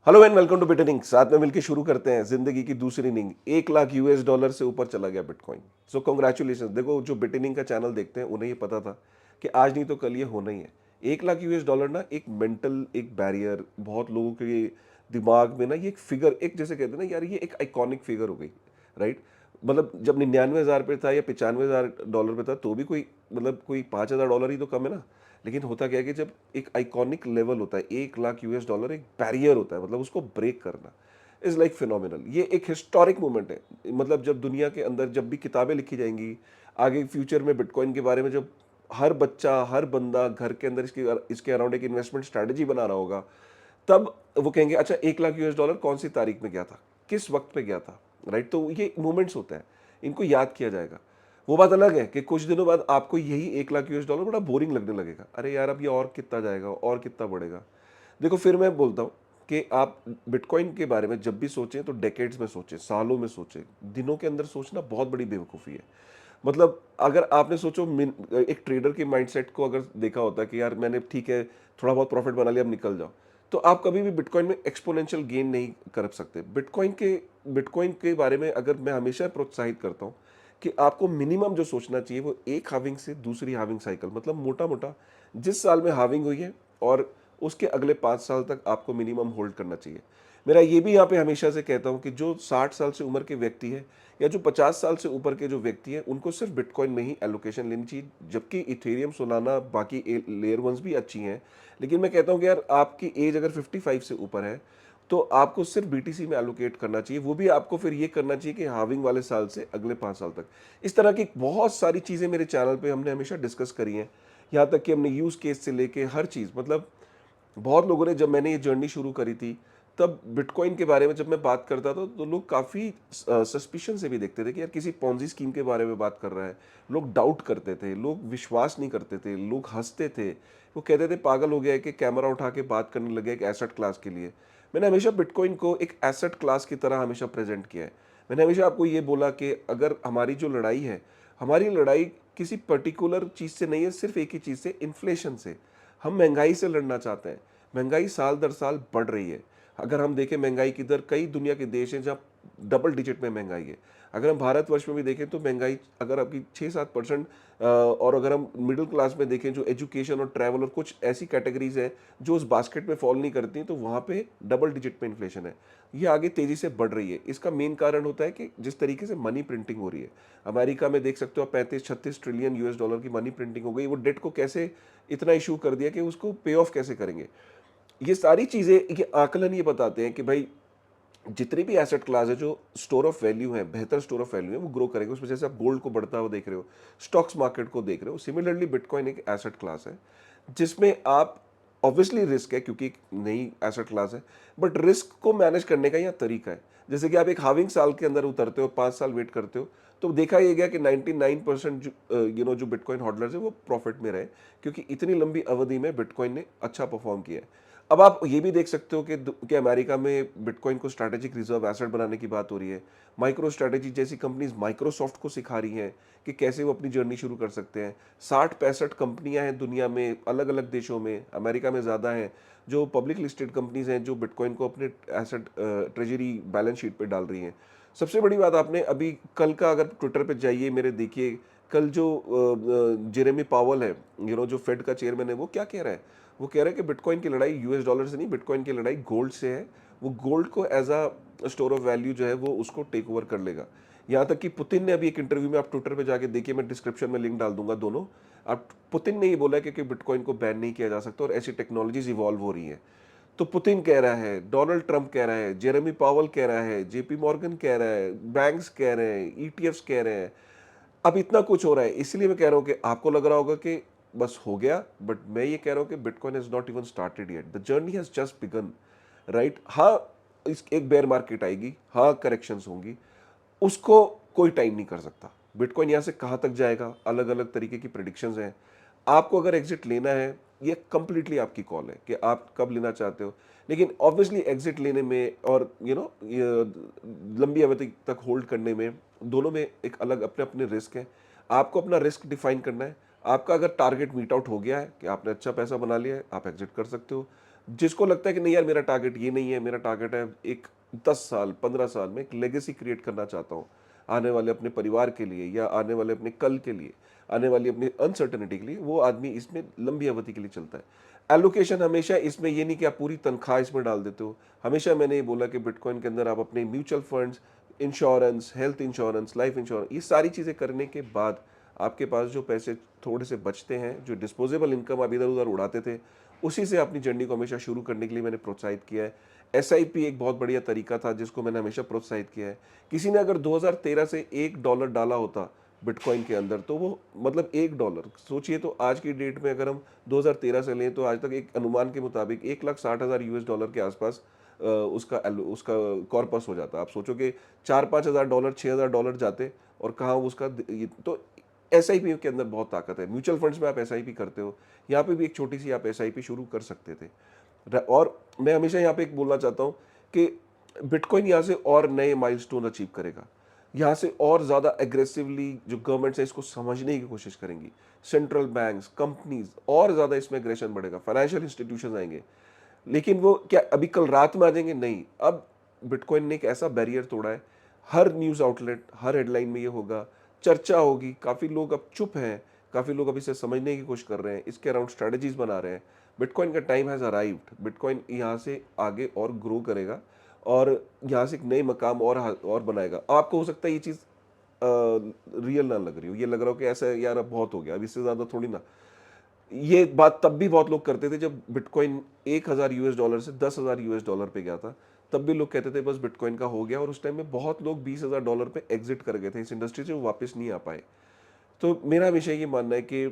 Hello and welcome to बिटनिंग। साथ में मिलकर शुरू करते हैं जिंदगी की दूसरी इनिंग। 1 लाख यूएस डॉलर से ऊपर चला गया बिटकॉइन। So congratulation. देखो, जो बिटनिंग का चैनल देखते हैं उन्हें ये पता था कि आज नहीं तो कल ये होना ही है। 1 लाख यूएस डॉलर ना एक मेंटल एक बैरियर, बहुत लोगों के दिमाग में ना ये एक फिगर, एक जैसे कहते हैं ना यार, ये एक आइकॉनिक फिगर हो गई। राइट। मतलब जब 99,000 पे था या 95,000 डॉलर पे था तो भी कोई, मतलब कोई 5,000 डॉलर ही तो कम है ना। लेकिन होता क्या है कि जब एक आइकॉनिक लेवल होता है, 1 लाख यूएस डॉलर एक बैरियर होता है, मतलब उसको ब्रेक करना इज लाइक फिनोमिनल। ये एक हिस्टोरिक मोमेंट है। मतलब जब दुनिया के अंदर जब भी किताबें लिखी जाएंगी आगे फ्यूचर में बिटकॉइन के बारे में, जब हर बच्चा हर बंदा घर के अंदर इसके इसके अराउंड एक इन्वेस्टमेंट स्ट्रैटेजी बना रहा होगा, तब वो कहेंगे अच्छा 1 लाख यूएस डॉलर कौन सी तारीख में गया था, किस वक्त पे गया था। राइट। तो ये मोमेंट्स होते हैं, इनको याद किया जाएगा। वो बात अलग है कि कुछ दिनों बाद आपको यही 1 लाख यूएस डॉलर बड़ा बोरिंग लगने लगेगा। अरे यार, अब ये और कितना जाएगा और कितना बढ़ेगा। देखो, फिर मैं बोलता हूँ कि आप बिटकॉइन के बारे में जब भी सोचें तो डेकेड्स में सोचें, सालों में सोचें। दिनों के अंदर सोचना बहुत बड़ी बेवकूफ़ी है। मतलब अगर आपने सोचो एक ट्रेडर के माइंडसेट को अगर देखा होता है कि यार मैंने ठीक है थोड़ा बहुत प्रॉफिट बना लिया, अब निकल जाओ, तो आप कभी भी बिटकॉइन में एक्सपोनेंशियल गेन नहीं कर सकते। बिटकॉइन के बारे में अगर मैं हमेशा प्रोत्साहित करता हूँ कि आपको मिनिमम जो सोचना चाहिए वो एक हाविंग से दूसरी हाविंग साइकिल, मतलब मोटा मोटा जिस साल में हाविंग हुई है और उसके अगले 5 साल तक आपको मिनिमम होल्ड करना चाहिए। मेरा ये भी यहाँ पे हमेशा से कहता हूँ कि जो 60 साल से उम्र के व्यक्ति है या जो 50 साल से ऊपर के जो व्यक्ति हैं उनको सिर्फ बिटकॉइन में ही एलोकेशन लेनी चाहिए। जबकि इथेरियम, सोलाना, बाकी लेयर वंस भी अच्छी हैं, लेकिन मैं कहता हूँ कि यार आपकी एज अगर 55 से ऊपर है तो आपको सिर्फ बीटीसी में एलोकेट करना चाहिए। वो भी आपको फिर ये करना चाहिए कि हाविंग वाले साल से अगले 5 साल तक। इस तरह की बहुत सारी चीज़ें मेरे चैनल पे हमने हमेशा डिस्कस करी हैं। यहाँ तक कि हमने यूज़ केस से लेके हर चीज़, मतलब बहुत लोगों ने, जब मैंने ये जर्नी शुरू करी थी तब बिटकॉइन के बारे में जब मैं बात करता था तो लोग काफ़ी सस्पिशन से भी देखते थे कि यार किसी पॉन्जी स्कीम के बारे में बात कर रहा है। लोग डाउट करते थे, लोग विश्वास नहीं करते थे, लोग हंसते थे। वो कहते थे पागल हो गया है कि कैमरा उठा के बात करने लगे एक एसेट क्लास के लिए। मैंने हमेशा बिटकॉइन को एक एसेट क्लास की तरह हमेशा प्रेजेंट किया है। मैंने हमेशा आपको ये बोला कि अगर हमारी जो लड़ाई है, हमारी लड़ाई किसी पर्टिकुलर चीज़ से नहीं है, सिर्फ एक ही चीज़ से, इन्फ्लेशन से। हम महंगाई से लड़ना चाहते हैं। महंगाई साल दर साल बढ़ रही है। अगर हम देखें महंगाई की दर, कई दुनिया के देश हैं जहाँ डबल डिजिट में महंगाई है। अगर हम भारतवर्ष में भी देखें तो महंगाई अगर आपकी 6-7%, और अगर हम मिडिल क्लास में देखें, जो एजुकेशन और ट्रैवल और कुछ ऐसी कैटेगरीज हैं जो उस बास्केट में फॉल नहीं करती, तो वहाँ पे डबल डिजिट में इन्फ्लेशन है। ये आगे तेजी से बढ़ रही है। इसका मेन कारण होता है कि जिस तरीके से मनी प्रिंटिंग हो रही है। अमेरिका में देख सकते हो आप, 35-36 ट्रिलियन यूएस डॉलर की मनी प्रिंटिंग हो गई। वो डेट को कैसे इतना इशू कर दिया कि उसको पे ऑफ कैसे करेंगे। ये सारी चीज़ें, ये आकलन ये बताते हैं कि भाई जितनी भी एसेट क्लास है जो स्टोर ऑफ वैल्यू है, बेहतर स्टोर ऑफ वैल्यू है, वो ग्रो करेंगे। उसमें जैसे आप गोल्ड को बढ़ता हुआ देख रहे हो, स्टॉक्स मार्केट को देख रहे हो, सिमिलरली बिटकॉइन एक एसेट क्लास है जिसमें आप, ऑब्वियसली रिस्क है क्योंकि एक नई एसेट क्लास है, बट रिस्क को मैनेज करने का यह तरीका है। जैसे कि आप एक हाविंग साल के अंदर उतरते हो, 5 साल वेट करते हो, तो देखा ये गया कि 99% जो बिटकॉइन होल्डर्स है वो प्रॉफिट में रहे, क्योंकि इतनी लंबी अवधि में बिटकॉइन ने अच्छा परफॉर्म किया है। अब आप ये भी देख सकते हो कि अमेरिका में बिटकॉइन को स्ट्रैटेजिक रिजर्व एसेट बनाने की बात हो रही है। माइक्रो स्ट्रैटेजी जैसी कंपनीज माइक्रोसॉफ्ट को सिखा रही हैं कि कैसे वो अपनी जर्नी शुरू कर सकते हैं। 60-65 कंपनियां हैं दुनिया में, अलग अलग देशों में, अमेरिका में ज़्यादा हैं, जो पब्लिक लिस्टेड कंपनीज हैं जो बिटकॉइन को अपने एसेट ट्रेजरी बैलेंस शीट पे डाल रही हैं। सबसे बड़ी बात, आपने अभी कल का अगर ट्विटर पे जाइए मेरे, देखिए कल जो जेरेमी पावल है, जो फेड का चेयरमैन है, वो क्या कह रहा है। वो कह रहा है कि बिटकॉइन की लड़ाई यूएस डॉलर से नहीं, बिटकॉइन की लड़ाई गोल्ड से है। वो गोल्ड को as a store of value जो है वो उसको टेक ओवर कर लेगा। यहाँ तक कि पुतिन ने अभी एक इंटरव्यू में, आप ट्विटर पे जाके देखिए, मैं डिस्क्रिप्शन में लिंक डाल दूंगा दोनों। अब पुतिन ने ये बोला कि बिटकॉइन को बैन नहीं किया जा सकता और ऐसी टेक्नोलॉजीज इवॉल्व हो रही हैं। तो पुतिन कह रहा है, डोनाल्ड ट्रंप कह रहा है, जेरेमी पावल कह रहा है, जेपी मॉर्गन कह रहा है, बैंक्स कह रहे हैं, ईटीएफ्स कह रहे हैं। अब इतना कुछ हो रहा है, इसलिए मैं कह रहा हूं कि आपको लग रहा होगा कि बस हो गया, बट मैं ये कह रहा हूं कि bitcoin has not even started yet, the journey has just begun. Right. हाँ, इस एक बेयर मार्केट आएगी, हाँ करेक्शंस होंगी, उसको कोई टाइम नहीं कर सकता। बिटकॉइन यहाँ से कहाँ तक जाएगा, अलग अलग तरीके की प्रिडिक्शंस हैं। आपको अगर एग्जिट लेना है, ये कंप्लीटली आपकी कॉल है कि आप कब लेना चाहते हो। लेकिन ऑब्वियसली एग्जिट लेने में और लंबी अवधि तक होल्ड करने में, दोनों में एक अलग अपने अपने रिस्क है। आपको अपना रिस्क डिफाइन करना है। आपका अगर टारगेट मीट आउट हो गया है कि आपने अच्छा पैसा बना लिया है, आप एग्जिट कर सकते हो। जिसको लगता है कि नहीं यार मेरा टारगेट ये नहीं है, मेरा टारगेट है एक 10 साल 15 साल में एक लेगेसी क्रिएट करना चाहता हूँ आने वाले अपने परिवार के लिए या आने वाले अपने कल के लिए, आने वाली अपनी अनसर्टेनिटी के लिए, वो आदमी इसमें लंबी अवधि के लिए चलता है। एलोकेशन हमेशा इसमें ये नहीं कि आप पूरी तनख्वाह इसमें डाल देते हो। हमेशा मैंने ये बोला कि बिटकॉइन के अंदर आप अपने mutual funds, insurance, health insurance, life insurance, ये सारी चीज़ें करने के बाद आपके पास जो पैसे थोड़े से बचते हैं, जो डिस्पोजेबल इनकम आप इधर उधर उड़ाते थे, उसी से अपनी जर्नी को हमेशा शुरू करने के लिए मैंने प्रोत्साहित किया है। एसआईपी एक बहुत बढ़िया तरीका था जिसको मैंने हमेशा प्रोत्साहित किया है। किसी ने अगर 2013 से $1 डाला होता बिटकॉइन के अंदर, तो वो मतलब $1 सोचिए, तो आज की डेट में अगर हम 2013 से लें तो आज तक एक अनुमान के मुताबिक 1,60,000 यूएस डॉलर के आसपास उसका कॉर्पस हो जाता। आप सोचो कि 4-5 हज़ार डॉलर, $6,000 जाते और कहाँ उसका तो एसआईपी के अंदर बहुत ताकत है। म्यूचुअल फंड्स में आप एसआईपी करते हो, यहाँ पे भी एक छोटी सी आप एसआईपी शुरू कर सकते थे। और मैं हमेशा यहाँ पे एक बोलना चाहता हूँ कि बिटकॉइन यहाँ से और नए माइलस्टोन अचीव करेगा। यहाँ से और ज़्यादा एग्रेसिवली जो गवर्नमेंट्स है इसको समझने की कोशिश करेंगी। सेंट्रल बैंक्स, कंपनीज और ज़्यादा इसमें एग्रेशन बढ़ेगा, फाइनेंशियल इंस्टीट्यूशन आएंगे। लेकिन वो क्या अभी कल रात में आ जाएंगे? नहीं। अब बिटकॉइन ने एक ऐसा बैरियर तोड़ा है, हर न्यूज़ आउटलेट, हर हेडलाइन में ये होगा, चर्चा होगी, काफ़ी लोग अब चुप हैं, काफ़ी लोग अभी इसे समझने की कोशिश कर रहे हैं, इसके अराउंड स्ट्रैटेजीज बना रहे हैं। बिटकॉइन का टाइम हैज़ अराइव्ड। बिटकॉइन यहाँ से आगे और ग्रो करेगा और यहाँ से एक नए मकाम और बनाएगा। आपको हो सकता है ये चीज़ रियल ना लग रही हो, ये लग रहा हो कि ऐसा यार अब बहुत हो गया, अब इससे ज़्यादा थोड़ी ना। ये बात तब भी बहुत लोग करते थे जब बिटकॉइन 1,000 यूएस डॉलर से 10,000 यूएस डॉलर पे गया था। तब भी लोग कहते थे बस बिटकॉइन का हो गया, और उस टाइम में बहुत लोग $20,000 पे एग्जिट कर गए थे इस इंडस्ट्री से, वो वापस नहीं आ पाए। तो मेरा हमेशा ये मानना है कि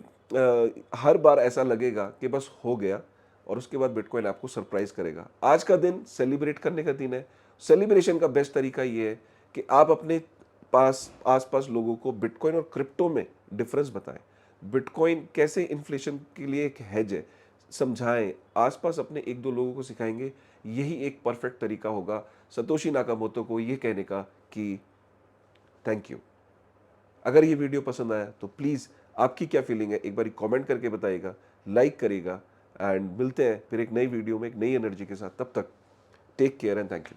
हर बार ऐसा लगेगा कि बस हो गया, और उसके बाद बिटकॉइन आपको सरप्राइज करेगा। आज का दिन सेलिब्रेट करने का दिन है। सेलिब्रेशन का बेस्ट तरीका ये है कि आप अपने पास आसपास लोगों को बिटकॉइन और क्रिप्टो में डिफरेंस बताएं। बिटकॉइन कैसे इन्फ्लेशन के लिए एक हेज है, समझाएं। आसपास अपने एक दो लोगों को सिखाएंगे, यही एक परफेक्ट तरीका होगा सतोशी नाकामोतो को ये कहने का कि थैंक यू। अगर ये वीडियो पसंद आया तो प्लीज़ आपकी क्या फीलिंग है एक बार कमेंट करके बताइएगा, लाइक करिएगा, एंड मिलते हैं फिर एक नई वीडियो में एक नई एनर्जी के साथ। तब तक take care and thank you.